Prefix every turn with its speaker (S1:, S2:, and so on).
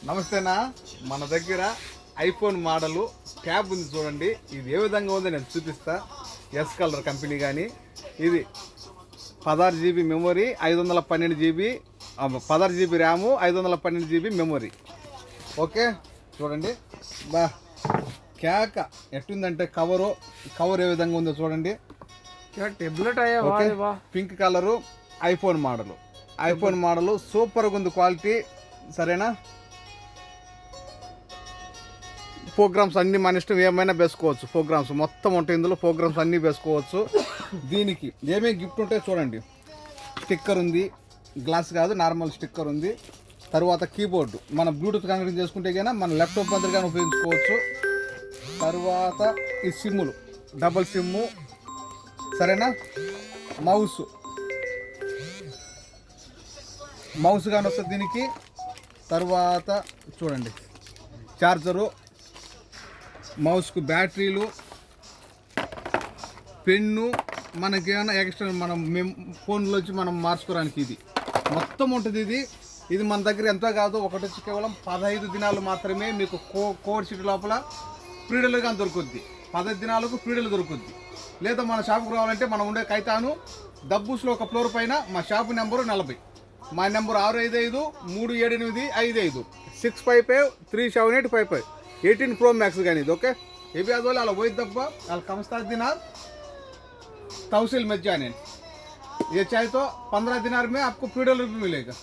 S1: నమస్తేనా. మన దగ్గర ఐఫోన్ మోడల్ ట్యాబ్ ఉంది చూడండి. ఇది ఏ విధంగా ఉందో నేను చూపిస్తా. ఎస్ కలర్ కంపెనీ కానీ ఇది 16 GB memory, 512 GB, 16 GB RAM, 512 GB memory. Okay చూడండి బా కేక ఎట్టుందంటే కవర్ ఏ విధంగా ఉందో చూడండి. పింక్ కలరు ఐఫోన్ మోడలు సూపర్గా ఉంది క్వాలిటీ. సరేనా. ప్రోగ్రామ్స్ అన్నీ మన ఇష్టం ఏమైనా వేసుకోవచ్చు. ప్రోగ్రామ్స్ మొత్తం ఉంటాయి ఇందులో. ప్రోగ్రామ్స్ అన్నీ వేసుకోవచ్చు. దీనికి ఏమేమి గిఫ్ట్ ఉంటాయో చూడండి. స్టిక్కర్ ఉంది, గ్లాస్ కాదు నార్మల్ స్టిక్కర్ ఉంది. తర్వాత కీబోర్డు మన బ్లూటూత్ కనెక్ట్ చేసుకుంటే కానీ మన ల్యాప్టాప్ మాదిరిగానే ఉపయోగించుకోవచ్చు. తర్వాత ఈ సిమ్ములు డబుల్ సిమ్ము. సరేనా. మౌస్ కానీ వస్తుంది దీనికి. తర్వాత చూడండి చార్జరు, మౌస్కు బ్యాటరీలు, పెన్ను, మనకి ఏమైనా ఎక్స్ట్రా మనం ఫోన్లోంచి మనం మార్చుకోవడానికి ఇది మొత్తం ఉంటుంది. ఇది మన దగ్గర ఎంతో కాదు, ఒకటి వచ్చి కేవలం 15 దినాలు మాత్రమే మీకు కోడ్ సిటీ లోపల ప్రీడలుగా దొరుకుద్ది. 15 దినాలకు ప్రీడలు దొరుకుద్ది. లేదా మన షాపుకు రావాలంటే మనం ఉండే కైతాను దబ్బూస్లో ఒక ఫ్లోర్ పైన. మా షాపు నెంబరు 40. మా నెంబర్ 655-378-55 655-378-55 18 Pro Max కానీ ఇది. ఓకే ये भी आदोले अला वही दब्बा अला कमस्ता दिनार तहसील में जाने ये चाहे तो 15 दिनार में आपको $50 मिलेगा.